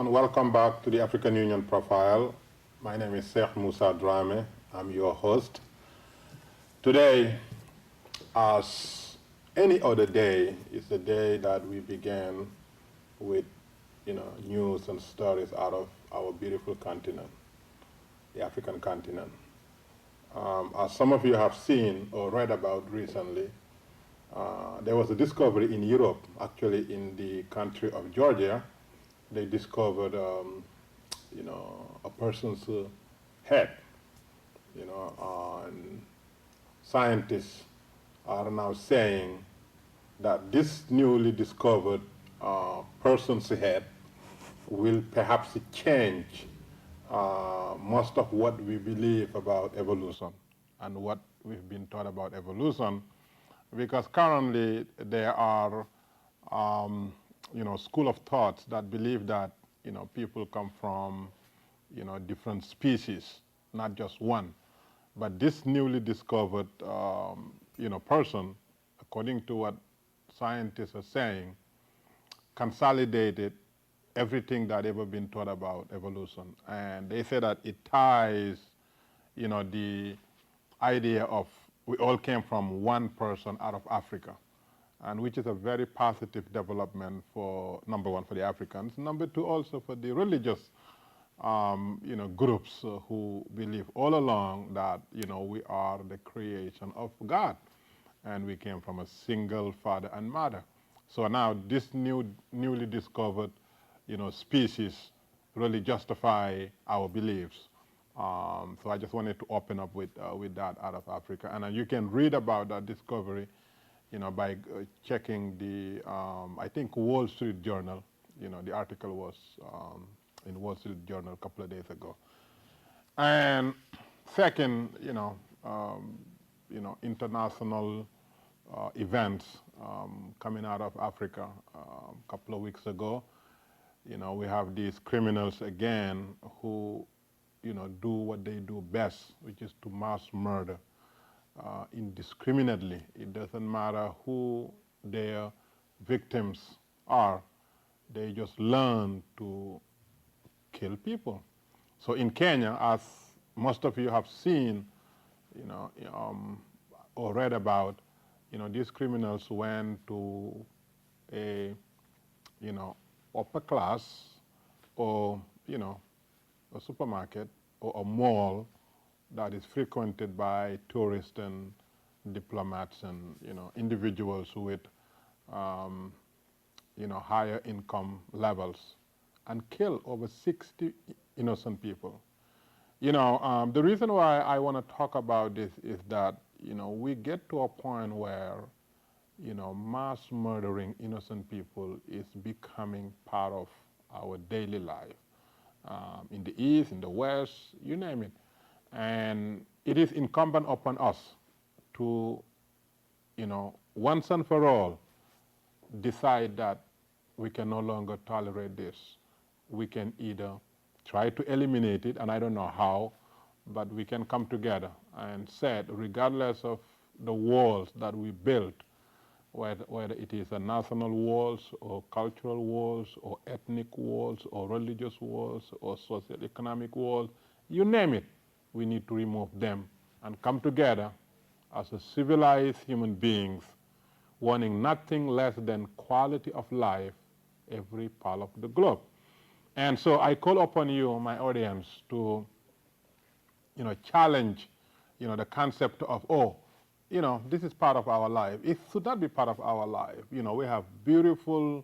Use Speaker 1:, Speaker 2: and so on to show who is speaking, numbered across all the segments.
Speaker 1: and welcome back to the African Union Profile. My name is SHEIKH DRAMMEH. I'm your host. Today, as any other day, is the day that we began with, news and stories out of our beautiful continent, the African continent. As some of you have seen or read about recently, there was a discovery in Europe, actually in the country of Georgia. They discovered, a person's head, and scientists are now saying that this newly discovered person's head will perhaps change most of what we believe about evolution and what we've been taught about evolution, because currently there are school of thoughts that believe that people come from different species, not just one. But this newly discovered person, according to what scientists are saying, consolidated everything that ever been taught about evolution. And they say that it ties the idea of we all came from one person out of Africa, and which is a very positive development for, number one, for the Africans, number two, also for the religious groups who believe all along that we are the creation of God and we came from a single father and mother. So now this newly discovered species really justify our beliefs. So I just wanted to open up with that out of Africa, and you can read about that discovery by checking the, I think, Wall Street Journal. The article was in Wall Street Journal a couple of days ago. And second, international events coming out of Africa. A couple of weeks ago, we have these criminals again who, do what they do best, which is to mass murder. Indiscriminately. It doesn't matter who their victims are. They just learn to kill people. So in Kenya, as most of you have seen, or read about, these criminals went to a, upper class or, a supermarket or a mall that is frequented by tourists and diplomats and individuals with higher income levels, and kill over 60 innocent people. The reason why I want to talk about this is that we get to a point where mass murdering innocent people is becoming part of our daily life, in the East, in the West, you name it. And it is incumbent upon us to, once and for all, decide that we can no longer tolerate this. We can either try to eliminate it, and I don't know how, but we can come together and say, regardless of the walls that we build, whether it is a national walls or cultural walls or ethnic walls or religious walls or socio-economic walls, you name it, we need to remove them and come together as a civilized human beings, wanting nothing less than quality of life every part of the globe. And so I call upon you, my audience, to challenge the concept of, this is part of our life. It should not be part of our life. We have beautiful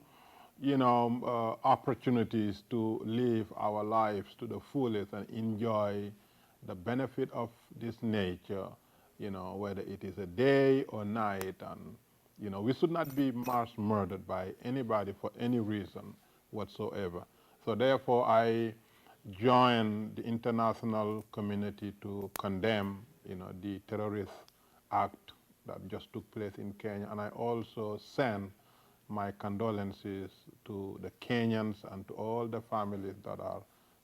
Speaker 1: opportunities to live our lives to the fullest and enjoy the benefit of this nature, whether it is a day or night. And, we should not be mass murdered by anybody for any reason whatsoever. So therefore, I join the international community to condemn, the terrorist act that just took place in Kenya. And I also send my condolences to the Kenyans and to all the families that are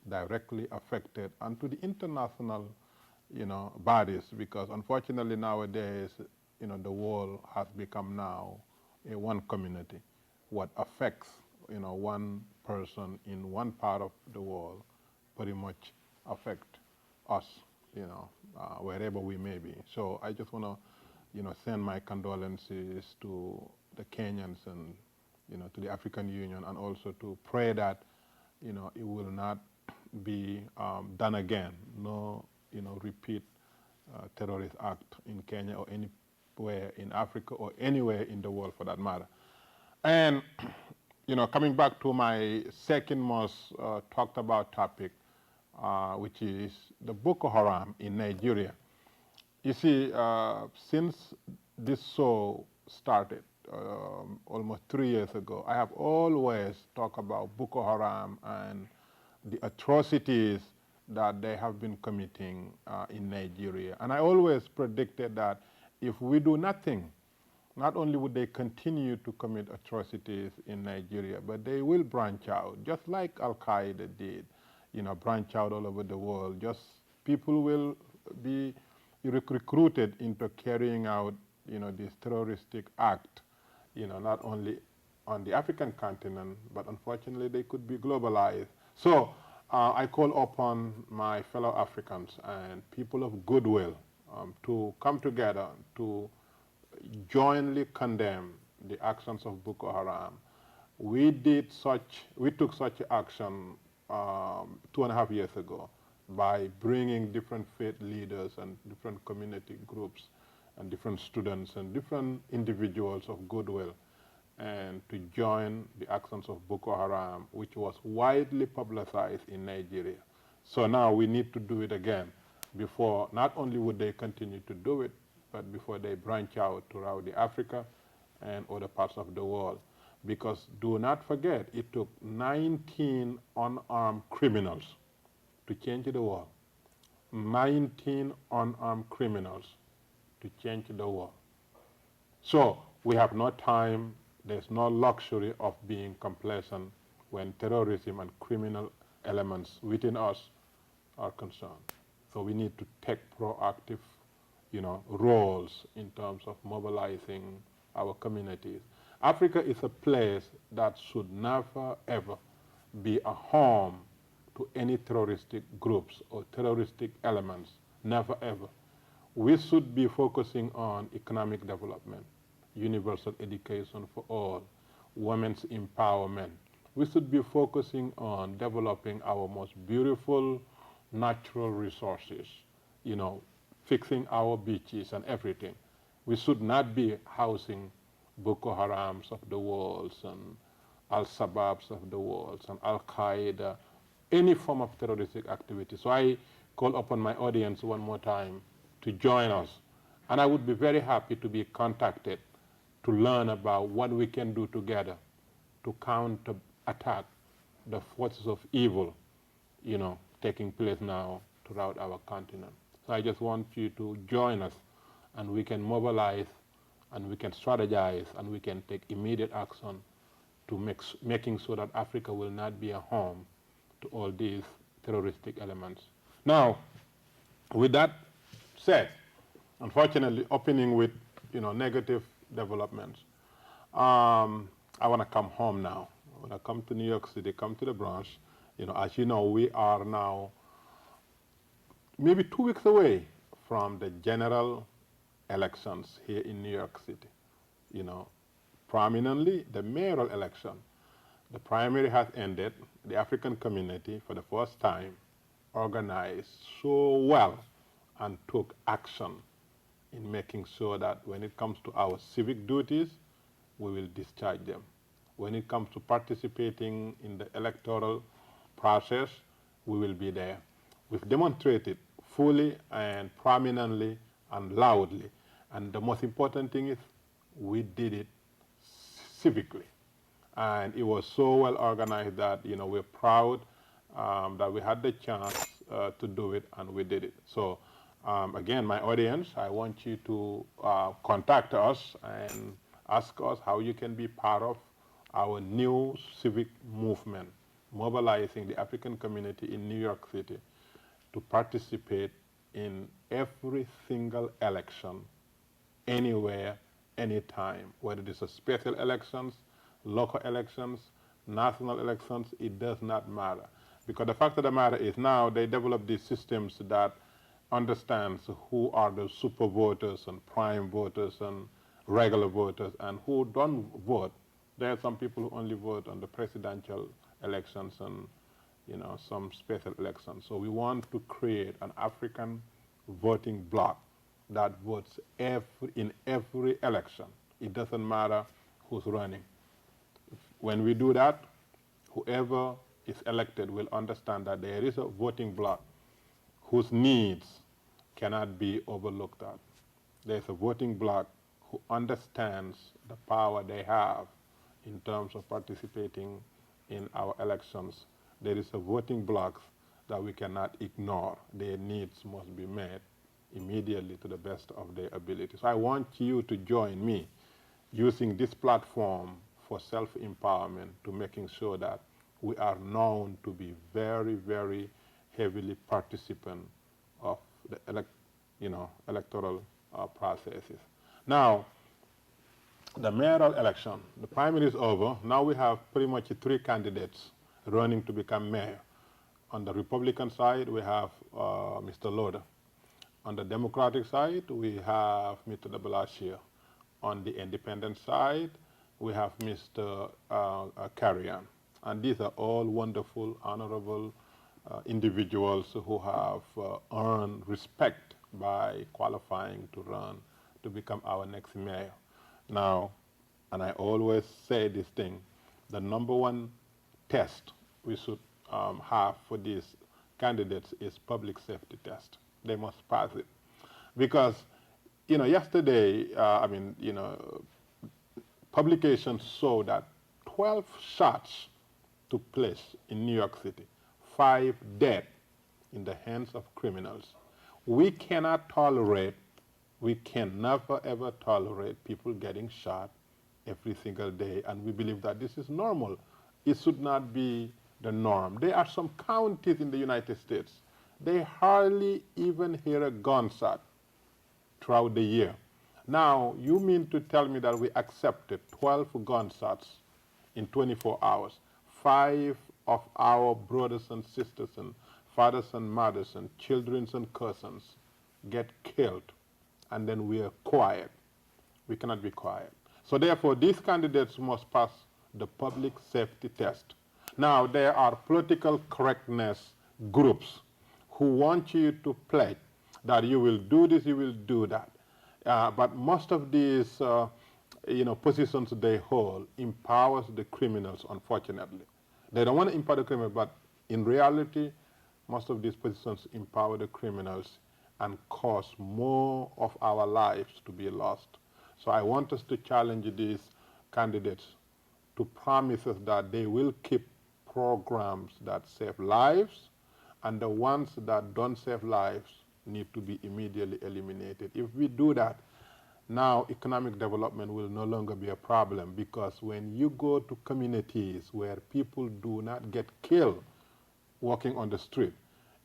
Speaker 1: directly affected, and to the international, bodies, because unfortunately nowadays, the world has become now a one community. What affects, one person in one part of the world pretty much affect us, wherever we may be. So I just want to, send my condolences to the Kenyans and, to the African Union, and also to pray that, it will not be done again. No, repeat terrorist act in Kenya or anywhere in Africa or anywhere in the world for that matter. And, coming back to my second most talked about topic, which is the Boko Haram in Nigeria. You see, since this show started almost 3 years ago, I have always talked about Boko Haram and the atrocities that they have been committing in Nigeria. And I always predicted that if we do nothing, not only would they continue to commit atrocities in Nigeria, but they will branch out, just like Al-Qaeda did, branch out all over the world. Just people will be recruited into carrying out, this terroristic act, not only on the African continent, but unfortunately they could be globalized. So I call upon my fellow Africans and people of goodwill to come together to jointly condemn the actions of Boko Haram. We took such action 2.5 years ago by bringing different faith leaders and different community groups and different students and different individuals of goodwill and to join the actions of Boko Haram, which was widely publicized in Nigeria. So now we need to do it again before, not only would they continue to do it, but before they branch out throughout the Africa and other parts of the world. Because do not forget, it took 19 unarmed criminals to change the world. 19 unarmed criminals to change the world. So we have no time, there's no luxury of being complacent when terrorism and criminal elements within us are concerned. So we need to take proactive, roles in terms of mobilizing our communities. Africa is a place that should never ever be a home to any terroristic groups or terroristic elements, never ever. We should be focusing on economic development, universal education for all, women's empowerment. We should be focusing on developing our most beautiful natural resources, fixing our beaches and everything. We should not be housing Boko Harams of the world and Al-Shabaabs of the world and Al-Qaeda, any form of terroristic activity. So I call upon my audience one more time to join us. And I would be very happy to be contacted to learn about what we can do together to counter-attack the forces of evil, taking place now throughout our continent. So I just want you to join us, and we can mobilize, and we can strategize, and we can take immediate action to making sure that Africa will not be a home to all these terroristic elements. Now, with that said, unfortunately, opening with negative developments, I want to come home now. I want to come to New York City, come to the Bronx. As you know, we are now maybe 2 weeks away from the general elections here in New York City. Prominently, the mayoral election. The primary has ended. The African community, for the first time, organized so well and took action in making sure that when it comes to our civic duties, we will discharge them. When it comes to participating in the electoral process, we will be there. We've demonstrated fully and prominently and loudly. And the most important thing is we did it civically. And it was so well organized that, we're proud that we had the chance to do it, and we did it. So again, my audience, I want you to contact us and ask us how you can be part of our new civic movement, mobilizing the African community in New York City to participate in every single election, anywhere, anytime, whether it's a special elections, local elections, national elections, it does not matter. Because the fact of the matter is now they develop these systems that understands who are the super voters and prime voters and regular voters and who don't vote. There are some people who only vote on the presidential elections and some special elections. So we want to create an African voting bloc that votes in every election. It doesn't matter who's running. When we do that, whoever is elected will understand that there is a voting bloc whose needs cannot be overlooked at. There's a voting bloc who understands the power they have in terms of participating in our elections. There is a voting bloc that we cannot ignore. Their needs must be met immediately to the best of their ability. So I want you to join me using this platform for self-empowerment to making sure that we are known to be very, very heavily participant of the electoral processes. Now, the mayoral election, the primary is over. Now we have pretty much 3 candidates running to become mayor. On the Republican side, we have Mr. Loader. On the Democratic side, we have Mr. de Blasio. On the independent side, we have Mr. Carrion. And these are all wonderful, honorable individuals who have earned respect by qualifying to run to become our next mayor. Now, and I always say this thing, the #1 test we should have for these candidates is public safety test. They must pass it. Because, yesterday, publications show that 12 shots took place in New York City, 5 dead in the hands of criminals. We cannot tolerate, we can never ever tolerate people getting shot every single day, and we believe that this is normal. It should not be the norm. There are some counties in the United States, they hardly even hear a gunshot throughout the year. Now, you mean to tell me that we accepted 12 gunshots in 24 hours? 5 of our brothers and sisters and fathers and mothers and children and cousins get killed, and then we are quiet. We cannot be quiet. So therefore, these candidates must pass the public safety test. Now, there are political correctness groups who want you to pledge that you will do this, you will do that. But most of these positions they hold empowers the criminals, unfortunately. They don't want to empower the criminals, but in reality, most of these positions empower the criminals and cause more of our lives to be lost. So I want us to challenge these candidates to promise us that they will keep programs that save lives, and the ones that don't save lives need to be immediately eliminated. If we do that, now economic development will no longer be a problem, because when you go to communities where people do not get killed walking on the street,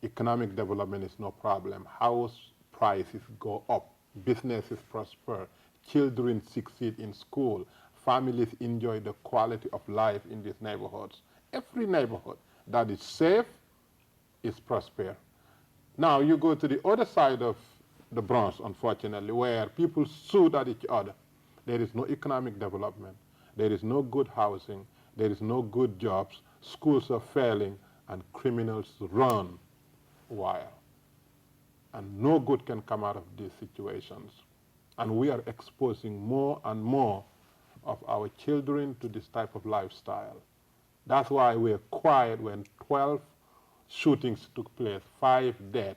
Speaker 1: economic development is no problem. House prices go up, businesses prosper, children succeed in school, families enjoy the quality of life in these neighborhoods. Every neighborhood that is safe is prosper. Now you go to the other side of the Bronx, unfortunately, where people shoot at each other. There is no economic development. There is no good housing. There is no good jobs. Schools are failing, and criminals run wild. And no good can come out of these situations. And we are exposing more and more of our children to this type of lifestyle. That's why we're quiet when 12 shootings took place, 5 dead